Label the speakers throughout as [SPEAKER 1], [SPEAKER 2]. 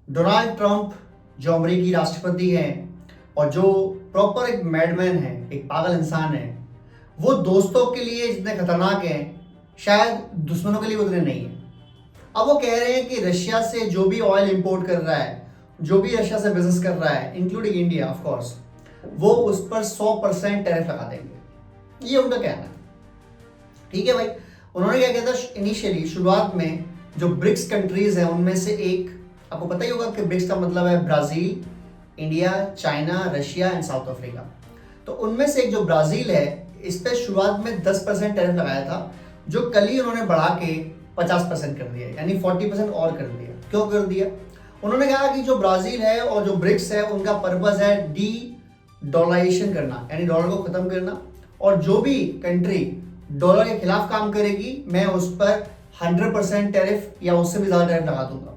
[SPEAKER 1] Donald Trump जो अमेरिकी राष्ट्रपति हैं और जो प्रॉपर एक मैडमैन है, एक पागल इंसान है, वो दोस्तों के लिए जितने खतरनाक हैं शायद दुश्मनों के लिए उतने नहीं है। अब वो कह रहे हैं कि रशिया से जो भी ऑयल इंपोर्ट कर रहा है, जो भी रशिया से बिजनेस कर रहा है, इंक्लूडिंग इंडिया ऑफ कोर्स, वो उस पर 100% टैरिफ लगा देंगे। ये उनका कहना है। ठीक है भाई। उन्होंने क्या किया था इनिशियली शुरुआत में, जो ब्रिक्स कंट्रीज है उनमें से एक, आपको पता ही होगा कि ब्रिक्स का मतलब है Brazil, India, China, Russia and south Africa. तो उनमें से एक जो ब्राजील है, इस पर शुरुआत में 10% टैरिफ लगाया था, जो कल ही उन्होंने बढ़ा के 50% कर दिया, यानी 40% और कर दिया। क्यों कर दिया? उन्होंने कहा कि जो ब्राजील है और जो ब्रिक्स है उनका पर्पस है डी डॉलराइजेशन करना, यानी डॉलर को खत्म करना, और जो भी कंट्री डॉलर के खिलाफ काम करेगी मैं उस पर 100% टैरिफ या उससे भी ज्यादा टैरिफ लगा दूंगा।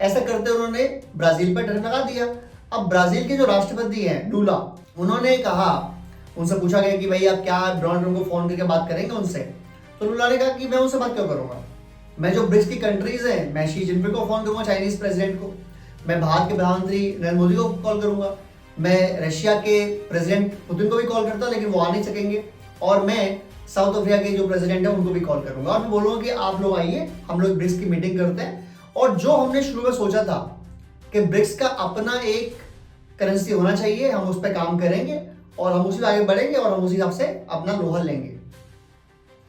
[SPEAKER 1] ऐसा करते उन्होंने ब्राजील पर टैरिफ लगा दिया। अब ब्राजील के जो राष्ट्रपति हैं लूला, उन्होंने कहा, उनसे पूछा गया कि भाई आप क्या डोनाल्ड ट्रंप को फोन करके बात करेंगे उनसे? तो लूला ने कहा कि मैं उनसे बात क्यों करूंगा, मैं जो ब्रिक्स की कंट्रीज हैं, मैं शी जिनपिंग को फोन करूंगा, चाइनीज प्रेसिडेंट को, मैं भारत के प्रधानमंत्री नरेंद्र मोदी को कॉल करूंगा, मैं रशिया के प्रेसिडेंट पुतिन को भी कॉल करता लेकिन वो आ नहीं सकेंगे, और मैं साउथ अफ्रीका के जो प्रेसिडेंट है उनको भी कॉल करूंगा, और मैं बोलूंगा कि आप लोग आइए, हम लोग ब्रिक्स की मीटिंग करते हैं। और जो हमने शुरू में सोचा था कि ब्रिक्स का अपना एक करेंसी होना चाहिए, हम उस पर काम करेंगे और हम उसी आगे बढ़ेंगे और हम उसी हिसाब से अपना लोहा लेंगे।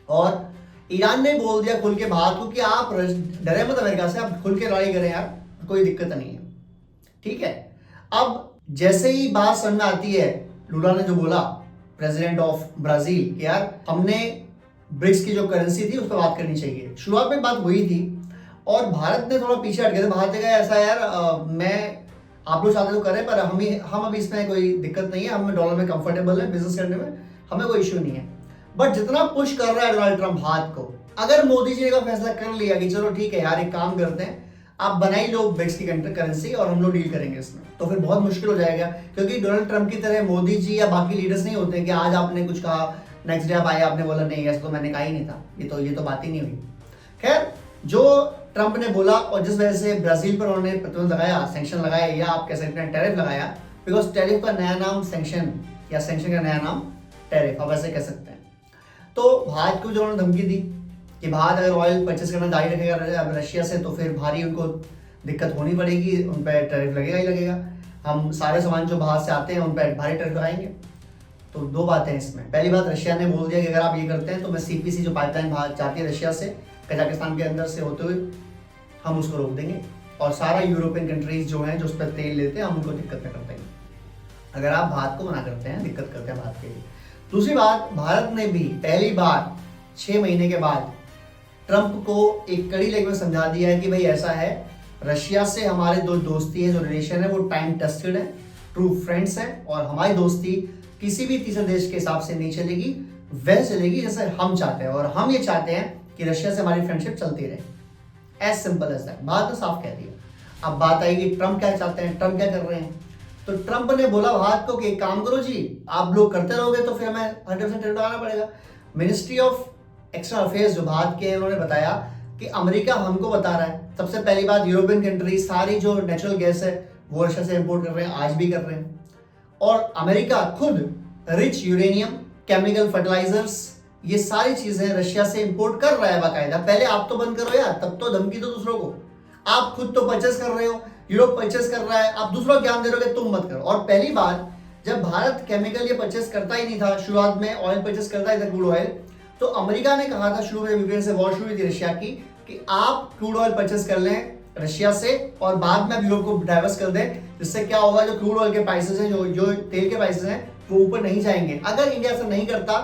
[SPEAKER 1] और ईरान ने बोल दिया खुल के बाहर को कि आप डरे मत अमेरिका से, आप खुल के लड़ाई करें यार, कोई दिक्कत नहीं है। ठीक है। अब जैसे ही बात समझ में आती है, लूला ने जो बोला, प्रेसिडेंट ऑफ ब्राजील, कि यार हमने ब्रिक्स की जो करेंसी थी उस पर बात करनी चाहिए। शुरुआत में बात हुई थी और भारत ने थोड़ा पीछे हट गए थे। भारत ने कहा ऐसा यार मैं आप लोग चाहते तो करें, पर हम अभी इसमें कोई दिक्कत नहीं है, हम डॉलर में कंफर्टेबल है, बिजनेस करने में हमें कोई इश्यू नहीं है। बट जितना पुश कर रहा है डोनाल्ड ट्रंप भारत को, अगर मोदी जी ने का फैसला कर लिया कि चलो ठीक है यार एक काम करते हैं, आप बनाई लो ब्रिक्स की करेंसी और हम लोग डील करेंगे इसमें, तो फिर बहुत मुश्किल हो जाएगा। क्योंकि डोनाल्ड ट्रंप की तरह मोदी जी या बाकी लीडर्स नहीं होते कि आज आपने कुछ कहा, नेक्स्ट डे आप आए आपने बोला नहीं ऐसा तो मैंने कहा ही नहीं था, ये तो बात ही नहीं हुई। खैर, जो ट्रंप ने बोला और जिस वजह से ब्राजील पर उन्होंने प्रतिबंध लगाया, सैंक्शन लगाया, या आप कह सकते हैं टैरिफ लगाया, बिकॉज टैरिफ का नया नाम सैंक्शन, या सैंक्शन का नया नाम टैरिफ, आप ऐसे कह सकते हैं। तो भारत को जो उन्होंने धमकी दी कि भारत अगर ऑयल परचेस करना जारी रखेगा रशिया से तो फिर भारी उनको दिक्कत होनी पड़ेगी, उन पर टैरिफ लगेगा ही लगेगा, हम सारे सामान जो बाहर से आते हैं उन पर भारी टैरिफ लगाएंगे। तो दो बातें हैं इसमें। पहली बात, रशिया ने बोल दिया कि अगर आप ये करते हैं तो मैं सीपीसी जो पाइपलाइन बाहर जाती है रशिया से कजाकिस्तान के अंदर से होते हुए, हम उसको रोक देंगे और सारा यूरोपियन कंट्रीज जो हैं जो उस पर तेल लेते हैं हम उनको दिक्कत में कर देंगे, अगर आप भारत को मना करते हैं, दिक्कत करते हैं भारत के लिए। दूसरी बात, भारत ने भी पहली बार 6 महीने के बाद ट्रंप को एक कड़ी लैंग्वेज में समझा दिया है कि भाई ऐसा है, रशिया से हमारे जो दोस्ती है, जो रिलेशन है, वो टाइम टेस्टेड है, ट्रू फ्रेंड्स है, और हमारी दोस्ती किसी भी तीसरे देश के हिसाब से नहीं चलेगी, वह चलेगी जैसे हम चाहते हैं, और हम ये चाहते हैं कि रशिया से हमारी फ्रेंडशिप चलती रहे। As simple as that, Bharat ने साफ कह दिया। अब बात आएगी ट्रंप क्या चाहते हैं, ट्रंप क्या कर रहे हैं। तो ट्रंप ने बोला भारत को कि एक काम करो जी, आप लोग करते रहोगे तो फिर हमें 100% टैरिफ लगाना पड़ेगा। मिनिस्ट्री ऑफ एक्सटर्नल अफेयर्स जो भारत के, उन्होंने बताया कि अमेरिका हमको बता रहा है, सबसे पहली बात यूरोपियन कंट्री सारी जो नेचुरल गैस है वो रशिया से इंपोर्ट कर रहे हैं, आज भी कर रहे हैं, और अमेरिका खुद रिच यूरेनियम, केमिकल फर्टिलाइजर्स, ये सारी चीजें रशिया से इंपोर्ट कर रहा है बाकायदा। पहले आप तो बंद करो यार, तब तो धमकी दो दूसरों को। आप खुद तो परचेस कर रहे हो, यूरोप परचेस कर रहा है, आप दूसरों को ज्ञान दे रहे हो तुम मत करो। और पहली बात, जब भारत केमिकल ये परचेस करता ही नहीं था, शुरुआत में ऑयल परचेस करता ही था, क्रूड ऑयल, तो अमेरिका ने कहा था शुरू में यूक्रेन से वॉर शुरू हुई थी रशिया की, कि आप क्रूड ऑयल परचेस कर लें रशिया से और बाद में यूरोप को डाइवर्स कर दें, जिससे क्या होगा, जो क्रूड ऑयल के प्राइसेस हैं, जो तेल के प्राइसेस हैं, वो ऊपर नहीं जाएंगे। अगर इंडिया ऐसा नहीं करता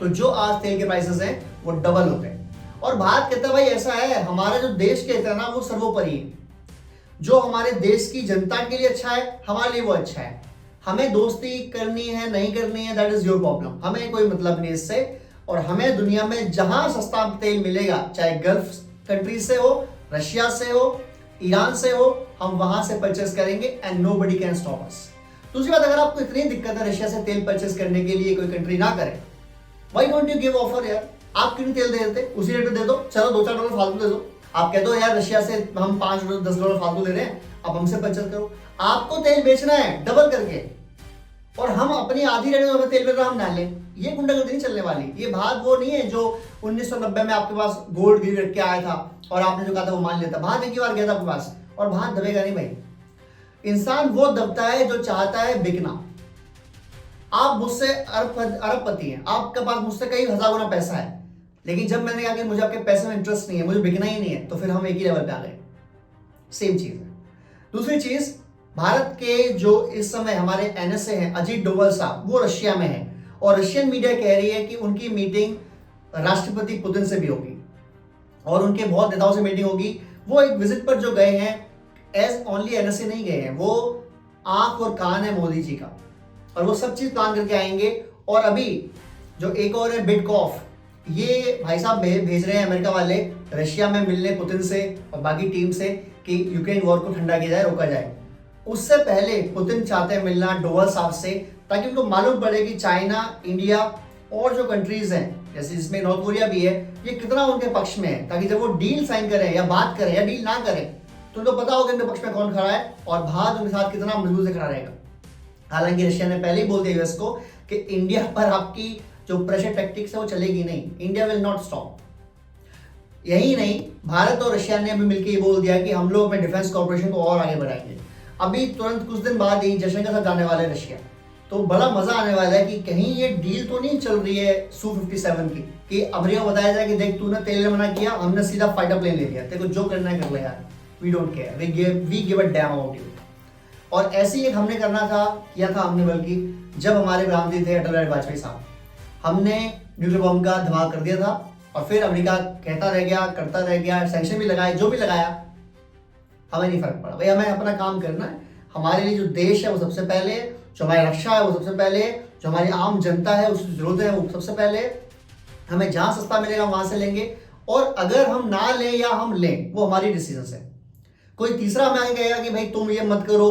[SPEAKER 1] तो जो आज तेल के प्राइसेस हैं वो डबल होते हैं। और भारत कहता है भाई ऐसा है, हमारा जो देश के हित है ना वो सर्वोपरि है, जो हमारे देश की जनता के लिए अच्छा है हमारे लिए वो अच्छा है। हमें दोस्ती करनी है नहीं करनी है, दैट इज योर प्रॉब्लम, हमें कोई मतलब नहीं इससे। और हमें दुनिया में जहां सस्ता तेल मिलेगा, चाहे गल्फ कंट्री से हो, रशिया से हो, ईरान से हो, हम वहां से परचेस करेंगे and nobody can stop us. दूसरी बात, अगर आपको इतनी दिक्कत है रशिया से तेल परचेस करने के लिए, कोई कंट्री ना करे, why don't you give offer यार, आप क्यों तेल दे देते, उसी रेट पे दे दो, चलो $2-4 फालतू दे दो। आप कह दो यार रशिया से हम $5-10 फालतू दे रहे हैं, आप हमसे परचेस करो। आपको तेल बेचना है डबल करके और हम अपनी आधी रेट में तेल बेच रहे हम ना लें, ये गुंडागर्दी नहीं चलने वाली। ये बात वो नहीं है जो 1990 में आपके पास गोल्ड गिर रख के आया था और आपने जो कहा था वो मान लेता। भात एक ही बार गया था आपके पास और भात दबेगा नहीं भाई। इंसान वो दबता है जो चाहता है बिकना। आप मुझसे अरबपति हैं, आपके पास मुझसे कई हजार गुना पैसा है, लेकिन जब मैंने कहा कि मुझे आपके पैसे में इंटरेस्ट नहीं है, मुझे बिकना ही नहीं है, तो फिर हम एक ही लेवल पे आ गए। सेम चीज है। दूसरी चीज, भारत के जो इस समय हमारे एनएसए हैं अजीत डोभाल साहब, वो रशिया में है और रशियन मीडिया कह रही है कि उनकी मीटिंग राष्ट्रपति पुतिन से भी होगी और उनके बहुत नेताओं से मीटिंग होगी। वो एक विजिट पर जो गए हैं एज ओनली एनएसए नहीं गए हैं, वो आंख और कान है मोदी जी का और वो सब चीज प्लान करके आएंगे। और अभी जो एक और है बिटकॉफ, ये भाई साहब भेज रहे हैं अमेरिका वाले रशिया में मिलने पुतिन से और बाकी टीम से कि यूक्रेन वॉर को ठंडा किया जाए, रोका जाए। उससे पहले पुतिन चाहते हैं मिलना डोभाल साहब से, ताकि उनको मालूम पड़े कि चाइना, इंडिया और जो कंट्रीज हैं जैसे जिसमें नॉर्थ कोरिया भी है, ये कितना उनके पक्ष में है, ताकि जब वो डील साइन करें या बात करें या डील ना करें तो उनको पता होगा उनके पक्ष में कौन खड़ा है और भारत उनके साथ कितना मजबूत से खड़ा रहेगा। हालांकि रशिया ने पहले ही बोल दिया यूएस को कि इंडिया पर आपकी जो प्रेशर टैक्टिक्स है वो चलेगी नहीं, इंडिया विल नॉट स्टॉप। यही नहीं, भारत और रशिया ने अभी मिलकर ये बोल दिया कि हम लोग अपने डिफेंस कॉर्पोरेशन को और आगे बढ़ाएंगे। अभी तुरंत कुछ दिन बाद ही जयशंकर साहब जाने वाले रशिया, तो बड़ा मजा आने वाला है कि कहीं ये डील तो नहीं चल रही है Su-57 की कि अमेरिका को बताया जाए कि देख तूने तेल में मना किया, हमने सीधा फाइटर प्लेन ले लिया, तेरे को जो करना है कर ले यार, we don't care, we give a damn about you. और ऐसे ही एक हमने किया था हमने, बल्कि जब हमारे प्रधानमंत्री थे अटल बिहारी वाजपेयी साहब, हमने न्यूक्लियर बम का धमाका कर दिया था और फिर अमेरिका कहता रह गया, करता रह गया, सैंक्शन भी लगाए, जो भी लगाया, हमें नहीं फर्क पड़ा भाई। हमें अपना काम करना है, हमारे लिए जो देश है वो सबसे पहले, जो हमारी रक्षा है वो सबसे पहले, जो हमारी आम जनता है उसकी जरूरत है वो सबसे पहले। हमें जहां सस्ता मिलेगा वहां से लेंगे और अगर हम ना लें या हम लें वो हमारी डिसीजन है। कोई तीसरा हमें आगे कहेगा कि भाई तुम ये मत करो,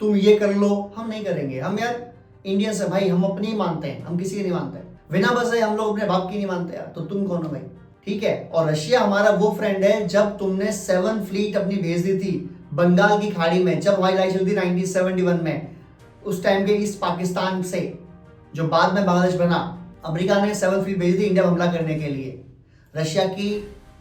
[SPEAKER 1] तुम ये कर लो, हम नहीं करेंगे। हम यार इंडियंस है भाई, हम अपनी मानते हैं, हम किसी की नहीं मानते। बिना बस है हम लोग अपने बाप की नहीं मानते यार, तो तुम कौन हो भाई, ठीक है। और रशिया हमारा वो फ्रेंड है, जब तुमने 7 फ्लीट अपनी भेज दी थी बंगाल की खाड़ी में, जब हमारी लड़ाई चलती थी 1971 में, उस टाइम के ईस्ट पाकिस्तान से जो बाद में बांग्लादेश बना, अमेरिका ने 7 फ्लीट भेजी थी इंडिया में हमला करने के लिए। रशिया की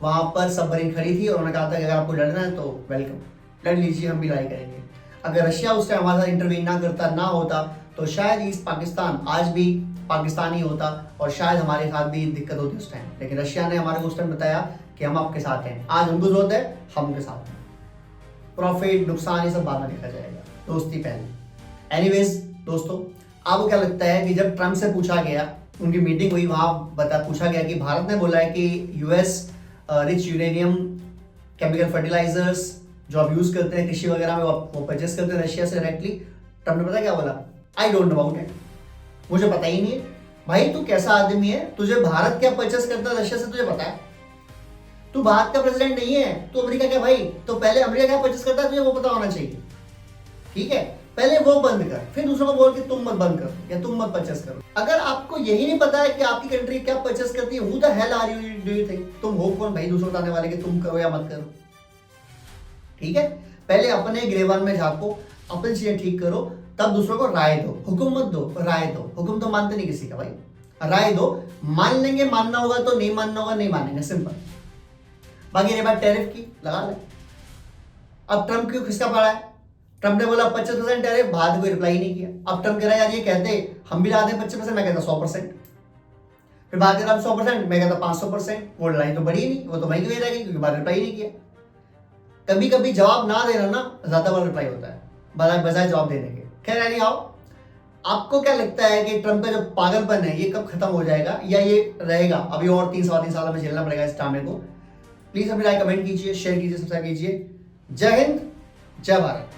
[SPEAKER 1] वहां पर सबमरीन खड़ी थी और उन्होंने कहा था कि अगर आपको लड़ना है तो वेलकम, लड़ लीजिए, हम भी लड़ाई करेंगे। अगर रशिया उस टाइम हमारे साथ इंटरवीन ना करता, ना होता, तो शायद ईस्ट पाकिस्तान आज भी पाकिस्तानी होता और शायद हमारे साथ भी दिक्कत होती उस टाइम। लेकिन रशिया ने हमारे को उस टाइम बताया कि हम आपके साथ हैं, आज उनको जरूरत है, हम उनके साथ हैं। प्रॉफिट, नुकसान, ये सब बाद में देखा जाएगा, दोस्ती पहले। एनीवेज दोस्तों, आपको क्या लगता है कि जब ट्रम्प से पूछा गया, उनकी मीटिंग हुई, वहां पूछा गया कि भारत ने बोला है कि US rich uranium, chemical fertilisers जो आप यूज करते हैं कृषि वगैरह में, वो परचेस करते हैं रशिया से डायरेक्टली। ट्रम्प ने पता क्या बोला? I don't know about it, मुझे पता ही नहीं है। भाई तू कैसा आदमी है, तुझे भारत क्या परचेस करता है रशिया से तुझे पता है? तू भारत का प्रेसिडेंट नहीं है, तू अमेरिका क्या भाई, तो पहले अमेरिका क्या परचेस करता है तुझे वो पता होना चाहिए, ठीक है। पहले वो बंद कर, फिर दूसरों को बोल के तुम मत बंद करो या तुम मत परचेस करो। अगर आपको यही नहीं पता है कि आपकी कंट्री क्या परचेस करती है, who the hell are you do you think? तुम हो कौन भाई दूसरों बताने वाले कि तुम करो या मत करो, ठीक है। पहले अपने गिरेबान में झांको, अपनी चीजें ठीक करो, तब दूसरों को राय दो। हुक्म मत दो, राय दो। हुक्म तो मानते नहीं किसी का भाई, राय दो, मान लेंगे, मानना होगा तो, नहीं मानना होगा नहीं मानेंगे, सिंपल। बाकी ये बात टैरिफ की लगा ले। अब ट्रम्प क्यों खिसका पड़ा है? ट्रम्प ने बोला 25% टैरिफ, भारत कोई रिप्लाई नहीं किया। अब ट्रम्प कह रहा है यार ये कहते हम भी ला दें 25%, मैं कहता 100%। फिर भारत कह रहा 100%, मैं कहता 500%। वो लड़ाई तो बढ़ी नहीं, वो तो वहीं की वहीं रह गई क्योंकि भारत रिप्लाई नहीं किया। कभी कभी जवाब ना देना ना ज्यादा बड़ा रिप्लाई होता है बजाय जवाब देने के। खैर एनी हाउ, आपको क्या लगता है कि ट्रम्प का जो पागलपन है ये कब खत्म हो जाएगा या ये रहेगा अभी और 3-3.25 साल में झेलना पड़ेगा इस ड्रामे को? प्लीज अपनी राय कमेंट कीजिए, शेयर कीजिए, सब्सक्राइब कीजिए। जय हिंद, जय भारत।